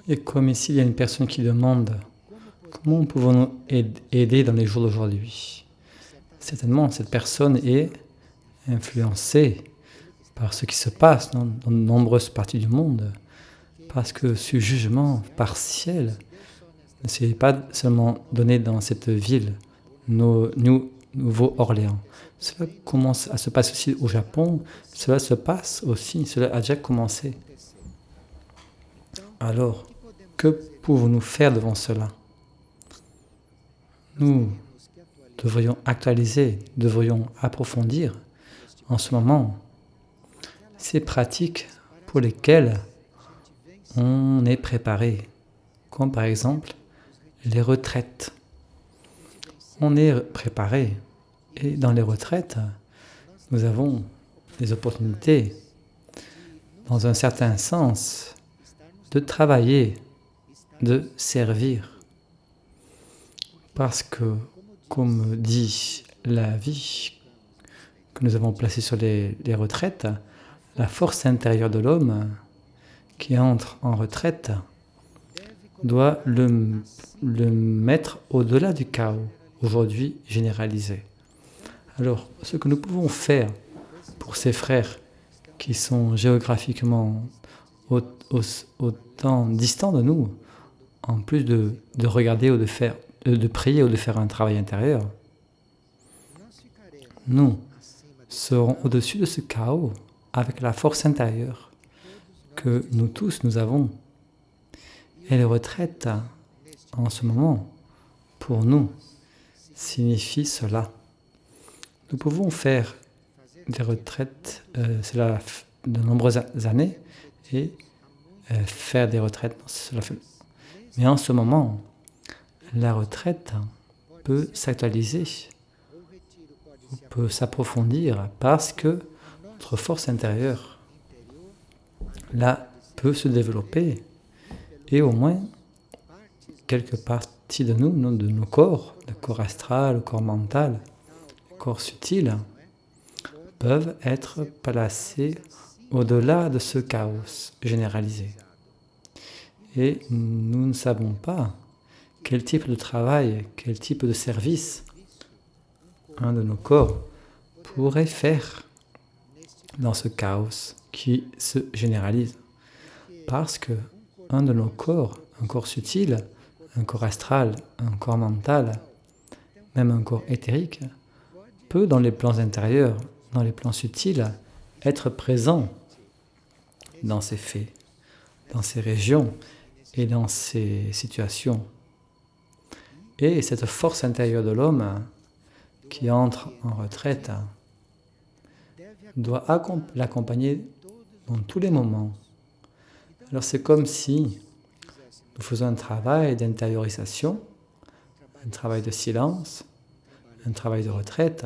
Et comme ici, il y a une personne qui demande comment pouvons-nous aider dans les jours d'aujourd'hui. Certainement, cette personne est influencée par ce qui se passe dans de nombreuses parties du monde, parce que ce jugement partiel ne s'est pas seulement donné dans cette ville, Nouveau-Orléans. Cela commence à se passer aussi au Japon, cela se passe aussi, cela a déjà commencé. Alors, que pouvons-nous faire devant cela? Nous devrions actualiser, devrions approfondir en ce moment ces pratiques pour lesquelles on est préparé, comme par exemple les retraites. On est préparé et dans les retraites, nous avons des opportunités, dans un certain sens, de travailler, de servir. Parce que, comme dit la vie que nous avons placée sur les retraites, la force intérieure de l'homme qui entre en retraite doit le mettre au-delà du chaos, aujourd'hui généralisé. Alors, ce que nous pouvons faire pour ces frères qui sont géographiquement autant distants de nous, en plus de regarder ou de prier ou de faire un travail intérieur, nous serons au-dessus de ce chaos avec la force intérieure que nous tous nous avons. Et les retraites, en ce moment, pour nous, signifient cela. Nous pouvons faire des retraites, cela de nombreuses années, et faire des retraites. Mais en ce moment, la retraite peut s'actualiser, peut s'approfondir parce que notre force intérieure, là, peut se développer et au moins quelques parties de nous, de nos corps, le corps astral, le corps mental, le corps subtil, peuvent être placés au-delà de ce chaos généralisé. Et nous ne savons pas quel type de travail, quel type de service un de nos corps pourrait faire dans ce chaos qui se généralise. Parce que un de nos corps, un corps subtil, un corps astral, un corps mental, même un corps éthérique, peut dans les plans intérieurs, dans les plans subtils, être présent dans ces faits, dans ces régions et dans ces situations. Et cette force intérieure de l'homme qui entre en retraite doit l'accompagner dans tous les moments. Alors c'est comme si nous faisons un travail d'intériorisation, un travail de silence, un travail de retraite,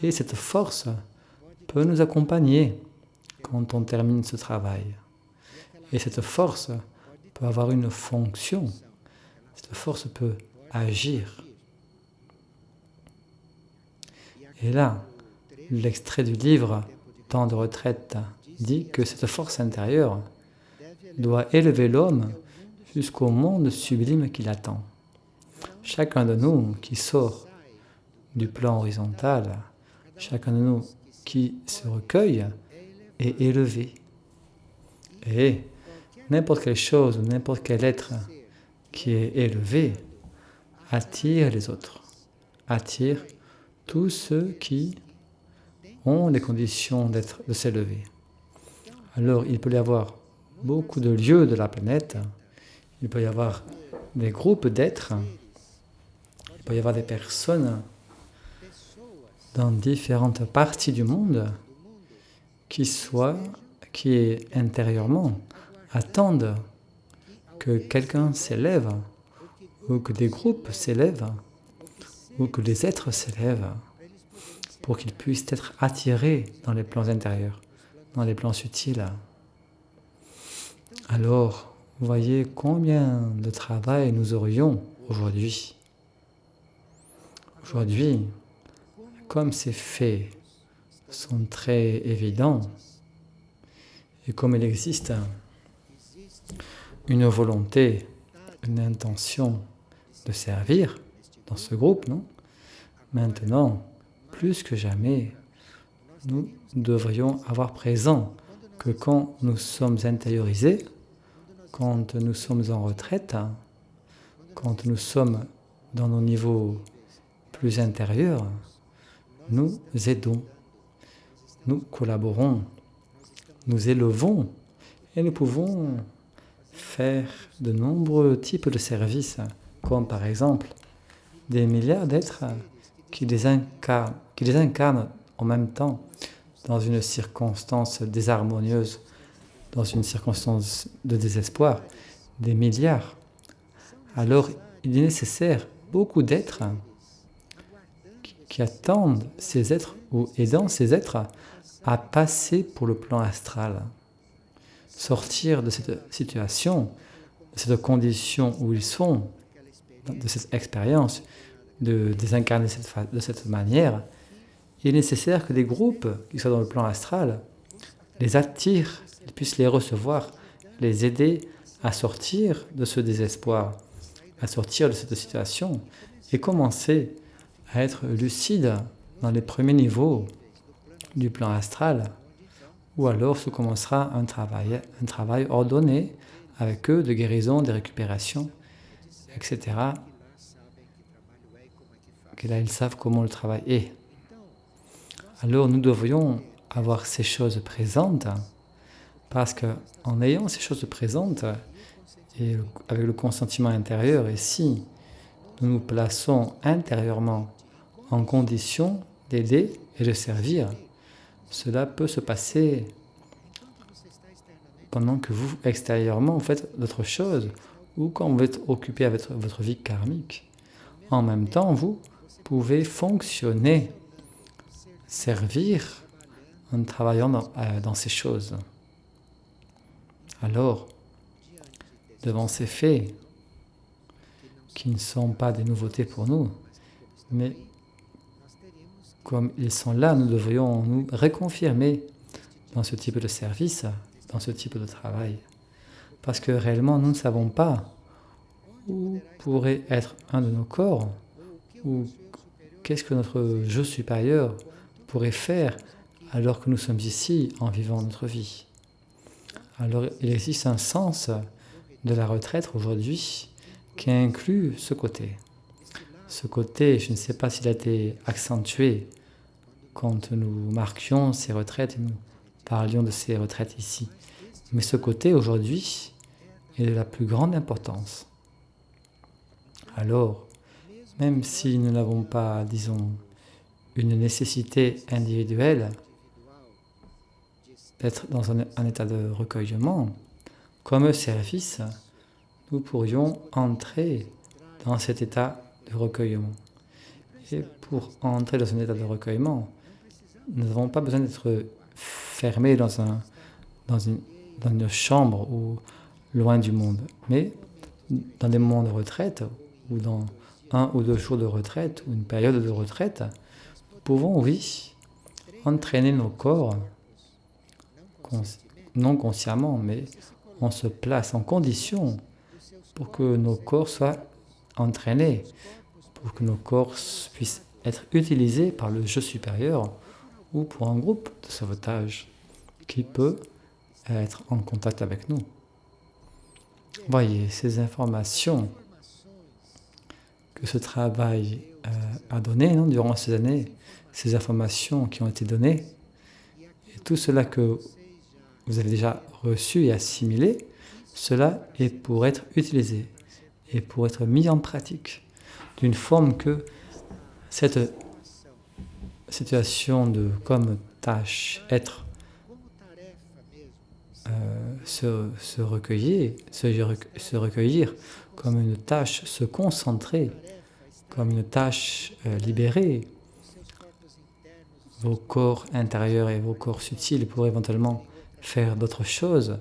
et cette force peut nous accompagner quand on termine ce travail. Et cette force peut avoir une fonction, cette force peut agir. Et là, l'extrait du livre « Temps de retraite » dit que cette force intérieure doit élever l'homme jusqu'au monde sublime qui l'attend. Chacun de nous qui sort du plan horizontal, chacun de nous qui se recueille est élevé. Et n'importe quelle chose, n'importe quel être qui est élevé attire les autres, attire tous ceux qui ont les conditions de s'élever. Alors il peut y avoir beaucoup de lieux de la planète, il peut y avoir des groupes d'êtres, il peut y avoir des personnes dans différentes parties du monde qui intérieurement attendent que quelqu'un s'élève, ou que des groupes s'élèvent, ou que les êtres s'élèvent, pour qu'ils puissent être attirés dans les plans intérieurs, dans les plans subtils. Alors, vous voyez combien de travail nous aurions aujourd'hui. Aujourd'hui, comme ces faits sont très évidents, et comme il existe une volonté, une intention de servir dans ce groupe, non? Maintenant, plus que jamais, nous devrions avoir présent que quand nous sommes intériorisés, quand nous sommes en retraite, quand nous sommes dans nos niveaux plus intérieurs, nous aidons, nous collaborons, nous élevons et nous pouvons faire de nombreux types de services, comme par exemple des milliards d'êtres qui les incarnent en même temps dans une circonstance désharmonieuse, dans une circonstance de désespoir, des milliards. Alors il est nécessaire beaucoup d'êtres qui attendent ces êtres ou aidant ces êtres à passer pour le plan astral, sortir de cette situation, de cette condition où ils sont, de cette expérience, de désincarner de cette manière. Il est nécessaire que des groupes qui soient dans le plan astral les attirent, ils puissent les recevoir, les aider à sortir de ce désespoir, à sortir de cette situation et commencer à être lucide dans les premiers niveaux du plan astral, ou alors se commencera un travail ordonné avec eux de guérison, de récupération, etc. Que là, ils savent comment le travail est. Alors nous devrions avoir ces choses présentes, parce qu'en ayant ces choses présentes, et avec le consentement intérieur, et si nous nous plaçons intérieurement en condition d'aider et de servir, cela peut se passer pendant que vous, extérieurement, faites d'autres choses, ou quand vous êtes occupé avec votre vie karmique. En même temps, vous pouvez fonctionner, servir en travaillant dans ces choses. Alors, devant ces faits, qui ne sont pas des nouveautés pour nous, mais comme ils sont là, nous devrions nous reconfirmer dans ce type de service, dans ce type de travail. Parce que réellement, nous ne savons pas où pourrait être un de nos corps, ou qu'est-ce que notre je supérieur pourrait faire alors que nous sommes ici en vivant notre vie. Alors il existe un sens de la retraite aujourd'hui qui inclut ce côté. Ce côté, je ne sais pas s'il a été accentué quand nous marquions ces retraites et nous parlions de ces retraites ici. Mais ce côté aujourd'hui est de la plus grande importance. Alors, même si nous n'avons pas, disons, une nécessité individuelle d'être dans un état de recueillement, comme service, nous pourrions entrer dans cet état de recueillement. Et pour entrer dans un état de recueillement, nous n'avons pas besoin d'être fermés dans une chambre ou loin du monde, mais dans des moments de retraite ou dans 1 ou 2 jours de retraite ou une période de retraite, nous pouvons, oui, entraîner nos corps, non consciemment, mais on se place en condition pour que nos corps soient entraînés, pour que nos corps puissent être utilisés par le je supérieur ou pour un groupe de sauvetage qui peut être en contact avec nous. Voyez, ces informations que ce travail a données durant ces années, ces informations qui ont été données, et tout cela que vous avez déjà reçu et assimilé, cela est pour être utilisé et pour être mis en pratique d'une forme que cette situation de comme tâche, être, se recueillir comme une tâche, se concentrer comme une tâche libérée. Vos corps intérieurs et vos corps subtils pourraient éventuellement faire d'autres choses,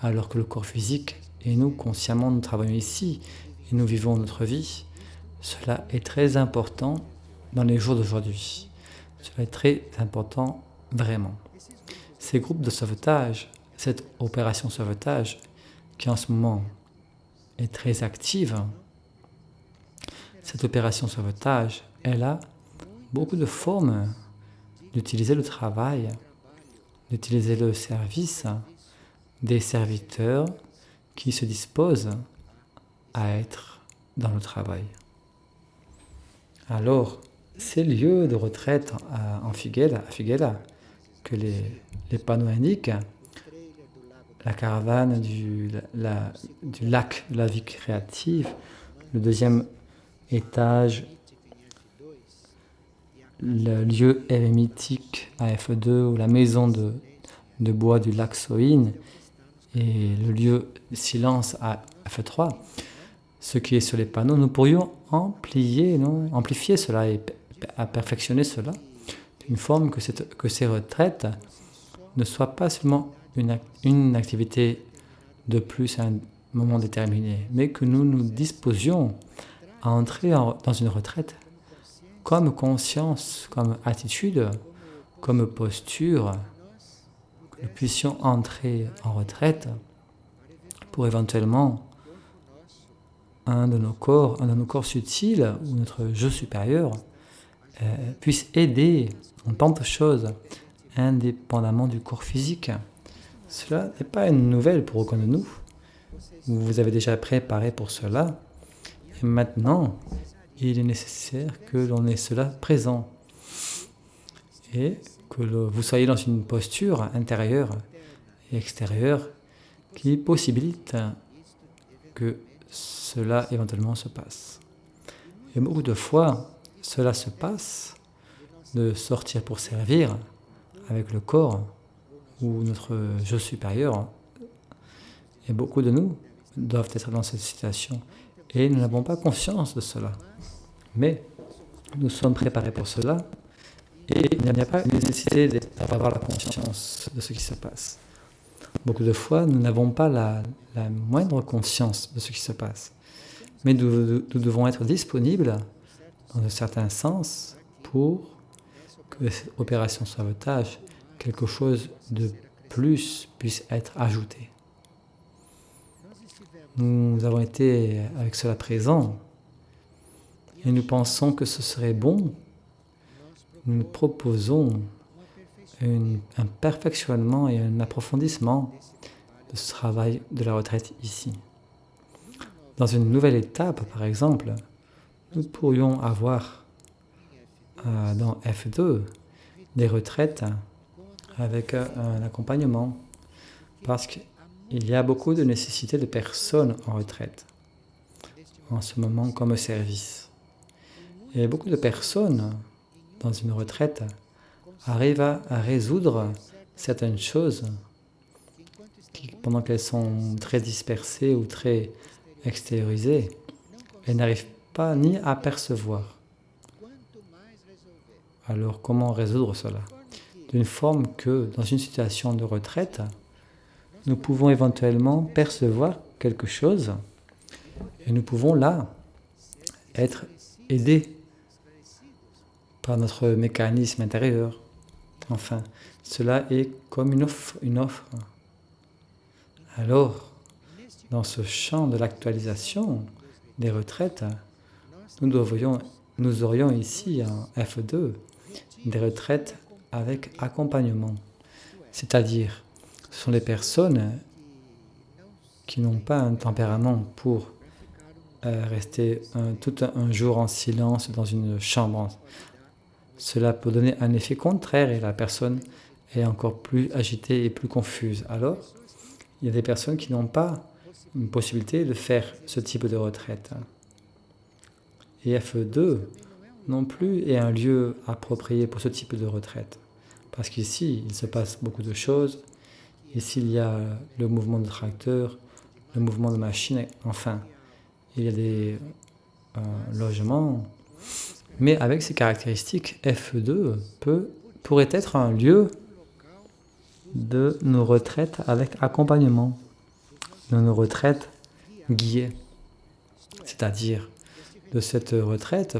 alors que le corps physique et nous, consciemment, nous travaillons ici et nous vivons notre vie. Cela est très important dans les jours d'aujourd'hui. Cela est très important vraiment. Ces groupes de sauvetage, cette opération sauvetage qui en ce moment est très active, cette opération sauvetage, elle a beaucoup de formes d'utiliser le travail, d'utiliser le service des serviteurs qui se disposent à être dans le travail. Alors, ces lieux de retraite à Figueira, que les panneaux indiquent, la caravane du lac de la vie créative, le deuxième étage, le lieu érémitique à F2 ou la maison de bois du lac Soin et le lieu silence à F3, ce qui est sur les panneaux, nous pourrions amplifier cela et perfectionner cela d'une forme que ces retraites ne soient pas seulement une activité de plus à un moment déterminé, mais que nous nous disposions à entrer dans une retraite comme conscience, comme attitude, comme posture, que nous puissions entrer en retraite pour éventuellement un de nos corps subtils ou notre je supérieur puisse aider en tant de choses indépendamment du corps physique. Cela n'est pas une nouvelle pour aucun de nous. Vous avez déjà préparé pour cela. Et maintenant, il est nécessaire que l'on ait cela présent et que vous soyez dans une posture intérieure et extérieure qui possibilite que cela éventuellement se passe. Et beaucoup de fois, cela se passe de sortir pour servir avec le corps ou notre je supérieur. Et beaucoup de nous doivent être dans cette situation. Et nous n'avons pas conscience de cela. Mais nous sommes préparés pour cela. Et il n'y a pas une nécessité d'avoir la conscience de ce qui se passe. Beaucoup de fois, nous n'avons pas la moindre conscience de ce qui se passe. Mais nous devons être disponibles, dans un certain sens, pour que cette opération sauvetage, quelque chose de plus puisse être ajouté. Nous avons été avec cela présents et nous pensons que ce serait bon. Nous proposons un perfectionnement et un approfondissement de ce travail de la retraite ici. Dans une nouvelle étape, par exemple, nous pourrions avoir dans F2 des retraites avec un accompagnement parce qu'il y a beaucoup de nécessité de personnes en retraite en ce moment comme service. Et beaucoup de personnes dans une retraite arrivent à résoudre certaines choses qui, pendant qu'elles sont très dispersées ou très extériorisées, elles n'arrivent pas ni à percevoir. Alors comment résoudre cela? D'une forme que, dans une situation de retraite, nous pouvons éventuellement percevoir quelque chose et nous pouvons là être aidés par notre mécanisme intérieur. Enfin, cela est comme une offre. Alors, dans ce champ de l'actualisation des retraites, nous aurions ici en F2 des retraites avec accompagnement. C'est-à-dire, ce sont les personnes qui n'ont pas un tempérament pour rester tout un jour en silence dans une chambre. Cela peut donner un effet contraire et la personne est encore plus agitée et plus confuse. Alors, il y a des personnes qui n'ont pas une possibilité de faire ce type de retraite. Et F2 non plus est un lieu approprié pour ce type de retraite. Parce qu'ici, il se passe beaucoup de choses. Ici, il y a le mouvement de tracteur, le mouvement de machine, enfin, il y a des logements. Mais avec ces caractéristiques, F2 pourrait être un lieu de nos retraites avec accompagnement, de nos retraites guiées. C'est-à-dire, de cette retraite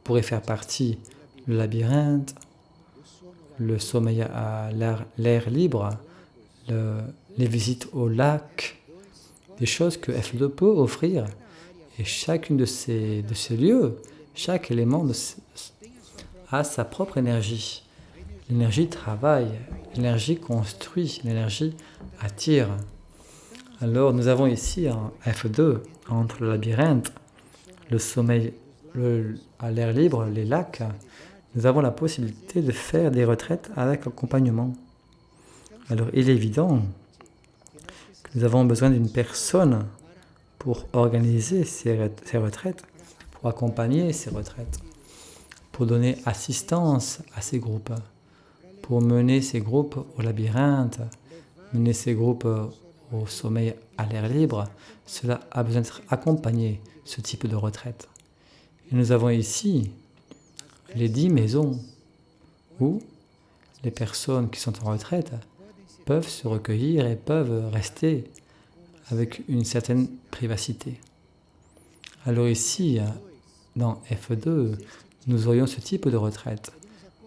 pourrait faire partie le labyrinthe, le sommeil à l'air libre, les visites au lac, des choses que F2 peut offrir. Et chacune de ces lieux, chaque élément a sa propre énergie. L'énergie travaille, l'énergie construit, l'énergie attire. Alors nous avons ici en F2, entre le labyrinthe, le sommeil à l'air libre, les lacs, nous avons la possibilité de faire des retraites avec accompagnement. Alors il est évident que nous avons besoin d'une personne pour organiser ces retraites, pour accompagner ces retraites, pour donner assistance à ces groupes, pour mener ces groupes au labyrinthe, mener ces groupes au sommeil à l'air libre. Cela a besoin d'être accompagné, ce type de retraite. Et nous avons ici les 10 maisons où les personnes qui sont en retraite peuvent se recueillir et peuvent rester avec une certaine privacité. Alors ici, dans F2, nous aurions ce type de retraite.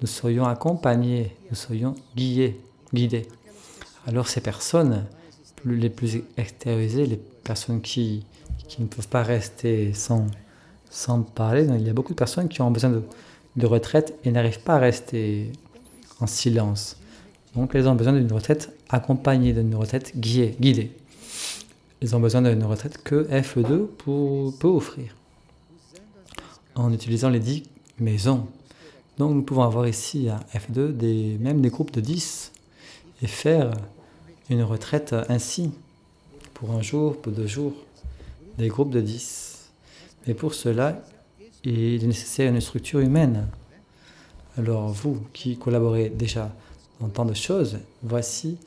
Nous serions accompagnés, nous serions guidés. Alors ces personnes les plus extériorisées, les personnes qui ne peuvent pas rester sans parler, il y a beaucoup de personnes qui ont besoin de retraite et n'arrivent pas à rester en silence. Donc elles ont besoin d'une retraite accompagnée, d'une retraite guidée. Ils ont besoin d'une retraite que F2 peut offrir, en utilisant les 10 maisons. Donc nous pouvons avoir ici à F2 même des groupes de 10 et faire une retraite ainsi, pour un jour, pour 2 jours, des groupes de 10. Et pour cela, il est nécessaire une structure humaine. Alors vous qui collaborez déjà dans tant de choses, voici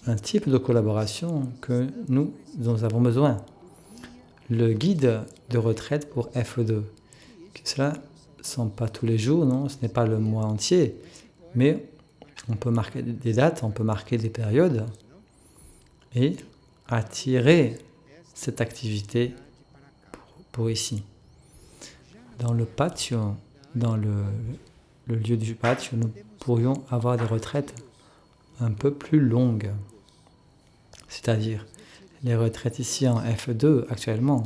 un type de collaboration que nous avons besoin. Le guide de retraite pour F2. Cela ne sont pas tous les jours, non, ce n'est pas le mois entier, mais on peut marquer des dates, on peut marquer des périodes et attirer cette activité pour ici. Dans le patio, dans le lieu du patio, nous pourrions avoir des retraites un peu plus longues. C'est-à-dire, les retraites ici en F2 actuellement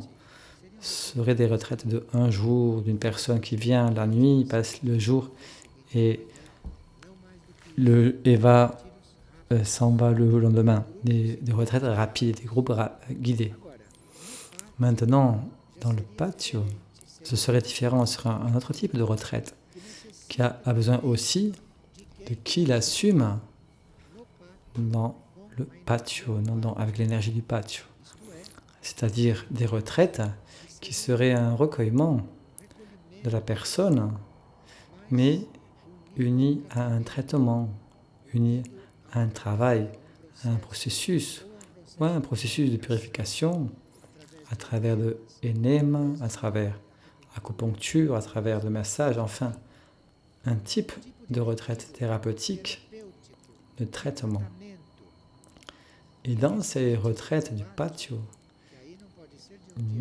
seraient des retraites de 1 jour, d'une personne qui vient la nuit, passe le jour et s'en va le lendemain. Des retraites rapides, des groupes guidés. Maintenant, dans le patio, ce serait différent, ce serait un autre type de retraite qui a besoin aussi de qui l'assume dans le patio, avec l'énergie du patio. C'est-à-dire des retraites qui seraient un recueillement de la personne, mais unies à un traitement, unies à un travail, à un processus de purification à travers de énèmes, à travers acupuncture, à travers de massages, enfin, un type de retraite thérapeutique, de traitement. Et dans ces retraites du patio,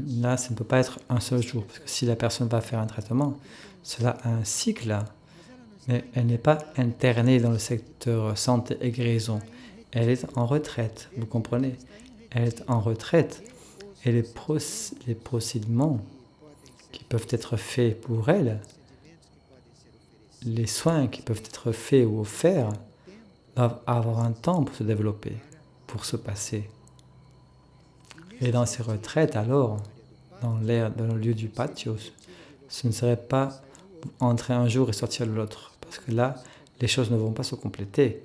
là, ça ne peut pas être un seul jour, parce que si la personne va faire un traitement, cela a un cycle, mais elle n'est pas internée dans le secteur santé et guérison. Elle est en retraite, vous comprenez? Elle est en retraite et les procédements qui peuvent être faits pour elle, les soins qui peuvent être faits ou offerts, doivent avoir un temps pour se développer, pour se passer. Et dans ces retraites, alors, dans le lieu du patio, ce ne serait pas entrer un jour et sortir l'autre, parce que là, les choses ne vont pas se compléter.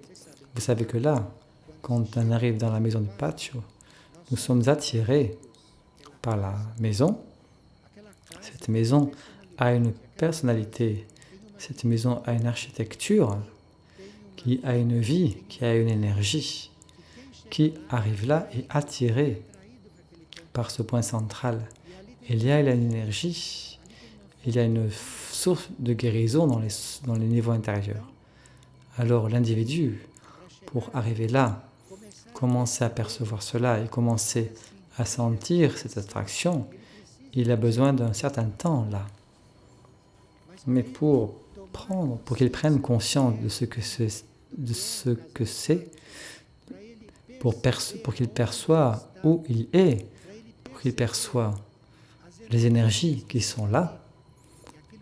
Vous savez que là, quand on arrive dans la maison du patio, nous sommes attirés par la maison. Cette maison a une personnalité, cette maison a une architecture, qui a une vie, qui a une énergie, qui arrive là et attiré par ce point central. Il y a une énergie, il y a une source de guérison dans les niveaux intérieurs. Alors l'individu, pour arriver là, commencer à percevoir cela et commencer à sentir cette attraction, il a besoin d'un certain temps là. Mais pour qu'il prenne conscience de ce que c'est, pour qu'il perçoive où il est, Donc il perçoit les énergies qui sont là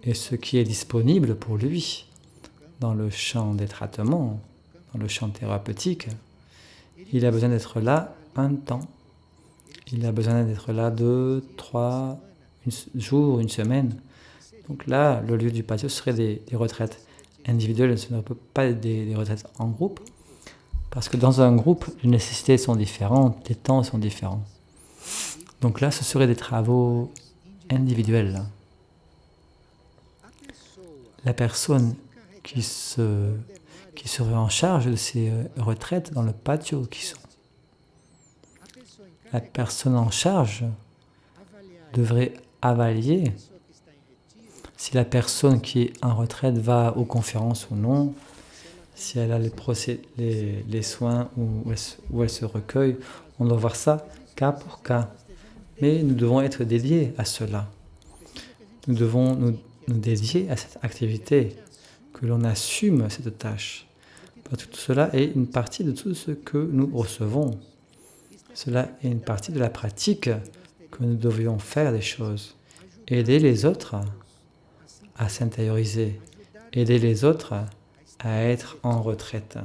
et ce qui est disponible pour lui dans le champ des traitements, dans le champ thérapeutique. Il a besoin d'être là un temps. Il a besoin d'être là 2, 3 jours, une semaine. Donc là, le lieu du patio serait des retraites individuelles, ce ne peut pas être des retraites en groupe, parce que dans un groupe, les nécessités sont différentes, les temps sont différents. Donc là, ce seraient des travaux individuels. La personne qui serait en charge de ces retraites dans le patio, la personne en charge devrait évaluer si la personne qui est en retraite va aux conférences ou non, si elle a les soins où elle se recueille. On doit voir ça cas pour cas. Mais nous devons être dédiés à cela. Nous devons nous dédier à cette activité, que l'on assume cette tâche. Parce que tout cela est une partie de tout ce que nous recevons. Cela est une partie de la pratique que nous devions faire des choses. Aider les autres à s'intérioriser. Aider les autres à être en retraite.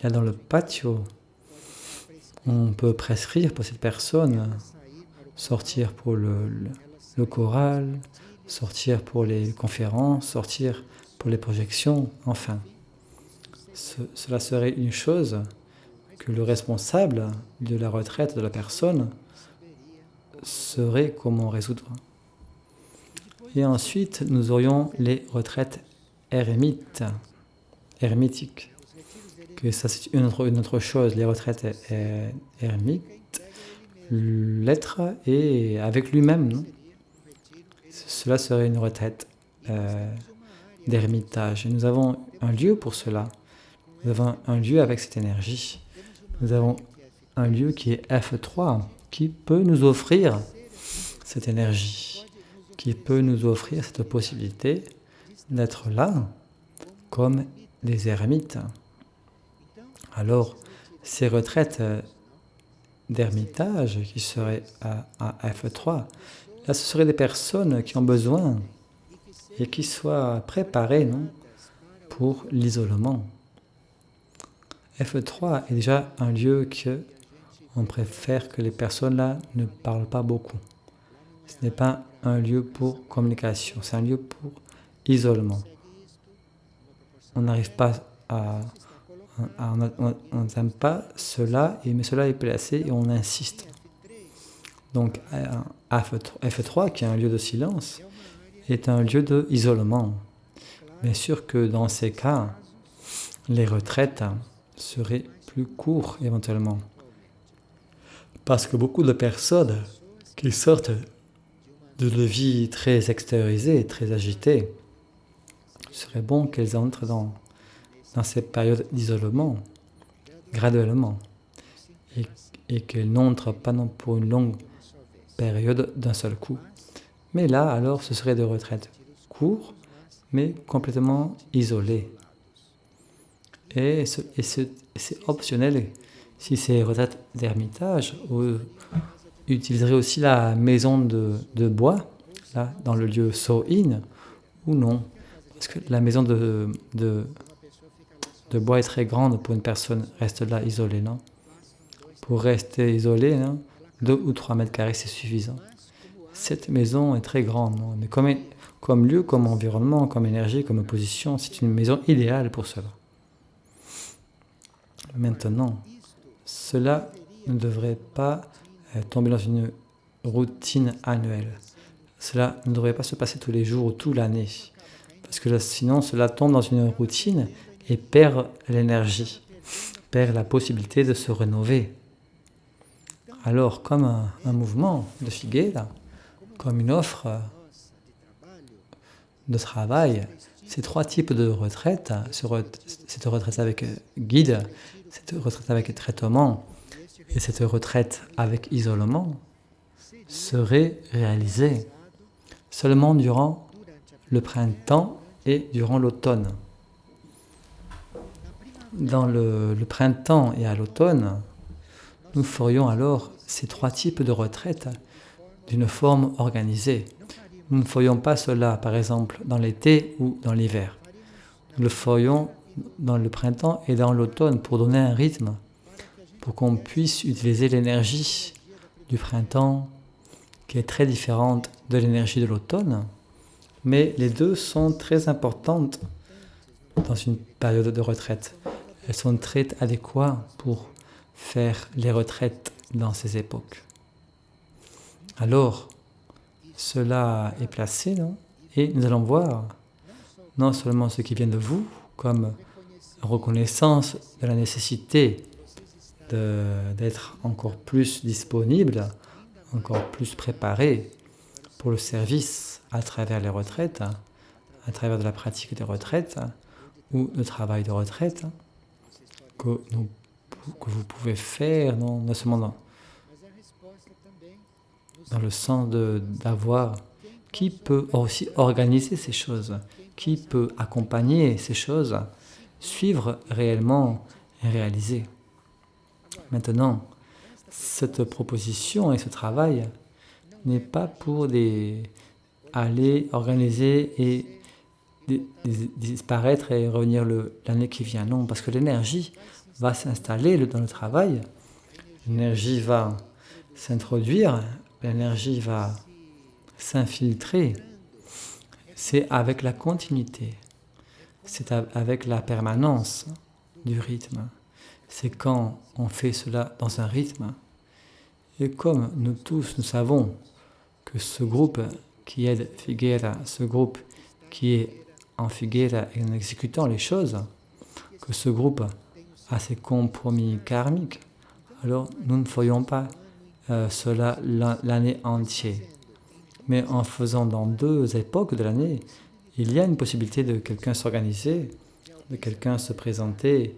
Et là, dans le patio, on peut prescrire pour cette personne, sortir pour le choral, sortir pour les conférences, sortir pour les projections, enfin. Cela serait une chose que le responsable de la retraite de la personne saurait comment résoudre. Et ensuite, nous aurions les retraites ermitiques. Que ça, c'est une autre chose. Les retraites ermites, l'être est avec lui-même. Non? Cela serait une retraite d'ermitage. Et nous avons un lieu pour cela. Nous avons un lieu avec cette énergie. Nous avons un lieu qui est F3, qui peut nous offrir cette énergie, qui peut nous offrir cette possibilité d'être là comme des ermites. Alors, ces retraites d'ermitage qui seraient à F3, là, ce seraient des personnes qui ont besoin et qui soient préparées, non, pour l'isolement. F3 est déjà un lieu que on préfère que les personnes là ne parlent pas beaucoup. Ce n'est pas un lieu pour communication, c'est un lieu pour isolement. On n'arrive pas on n'aime pas cela, mais cela est placé et on insiste. Donc F3, qui est un lieu de silence, est un lieu d'isolement. Bien sûr que dans ces cas, les retraites seraient plus courtes éventuellement. Parce que beaucoup de personnes qui sortent d'une vie très extériorisée, très agitée, il serait bon qu'elles entrent dans ces périodes d'isolement, graduellement, et qu'elles n'entrent pas non pour une longue période d'un seul coup. Mais là, alors, ce serait des retraites courtes, mais complètement isolées. Et c'est optionnel si c'est retraites d'ermitage, utiliserait aussi la maison de bois, là, dans le lieu So-In, ou non. Parce que la maison de bois est très grande pour une personne reste là isolée, non? Pour rester isolé, non? 2 ou 3 mètres carrés, c'est suffisant. Cette maison est très grande, non? Mais comme lieu, comme environnement, comme énergie, comme position, c'est une maison idéale pour cela. Maintenant, cela ne devrait pas tomber dans une routine annuelle. Cela ne devrait pas se passer tous les jours ou toute l'année. Parce que sinon, cela tombe dans une routine et perd l'énergie, perd la possibilité de se rénover. Alors, comme un mouvement de Figueira, comme une offre de travail, ces 3 types de retraites, cette retraite avec guide, cette retraite avec traitement et cette retraite avec isolement, seraient réalisées seulement durant le printemps et durant l'automne. Dans le printemps et à l'automne, nous ferions alors ces 3 types de retraites d'une forme organisée. Nous ne ferions pas cela, par exemple, dans l'été ou dans l'hiver. Nous le ferions dans le printemps et dans l'automne pour donner un rythme, pour qu'on puisse utiliser l'énergie du printemps qui est très différente de l'énergie de l'automne, mais les deux sont très importantes dans une période de retraite. Elles sont très adéquates pour faire les retraites dans ces époques. Alors, cela est placé, non? Et nous allons voir non seulement ce qui vient de vous, comme reconnaissance de la nécessité d'être encore plus disponible, encore plus préparé pour le service à travers les retraites, à travers de la pratique des retraites ou le travail de retraite que vous pouvez faire, non seulement dans le sens d'avoir qui peut aussi organiser ces choses, qui peut accompagner ces choses, suivre réellement et réaliser. Maintenant, cette proposition et ce travail n'est pas pour aller organiser et disparaître et revenir l'année qui vient. Non, parce que l'énergie va s'installer dans le travail, l'énergie va s'introduire, l'énergie va s'infiltrer. C'est avec la continuité, c'est avec la permanence du rythme. C'est quand on fait cela dans un rythme. Et comme nous tous, nous savons que ce groupe qui aide Figueira, ce groupe qui est en Figueira et en exécutant les choses, que ce groupe a ses compromis karmiques, alors nous ne ferions pas cela l'année entière. Mais en faisant dans 2 époques de l'année, il y a une possibilité de quelqu'un s'organiser, de quelqu'un se présenter,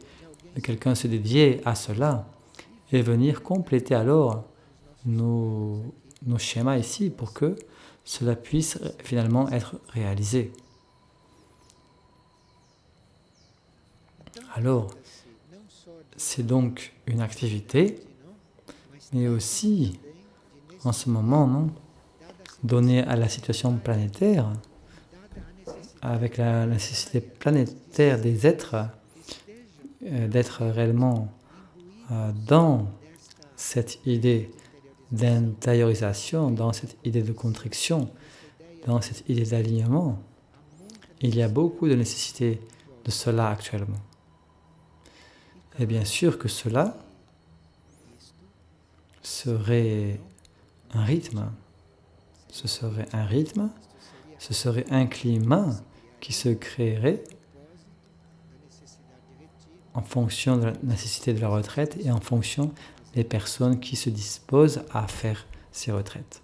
de quelqu'un se dédier à cela et venir compléter alors nos schémas ici pour que cela puisse finalement être réalisé. Alors, c'est donc une activité, mais aussi, en ce moment, non, donnée à la situation planétaire, avec la nécessité planétaire des êtres, d'être réellement dans cette idée d'intériorisation, dans cette idée de contrition, dans cette idée d'alignement. Il y a beaucoup de nécessité de cela actuellement. Et bien sûr que cela serait un rythme. Ce serait un rythme, ce serait un climat qui se créerait en fonction de la nécessité de la retraite et en fonction des personnes qui se disposent à faire ces retraites.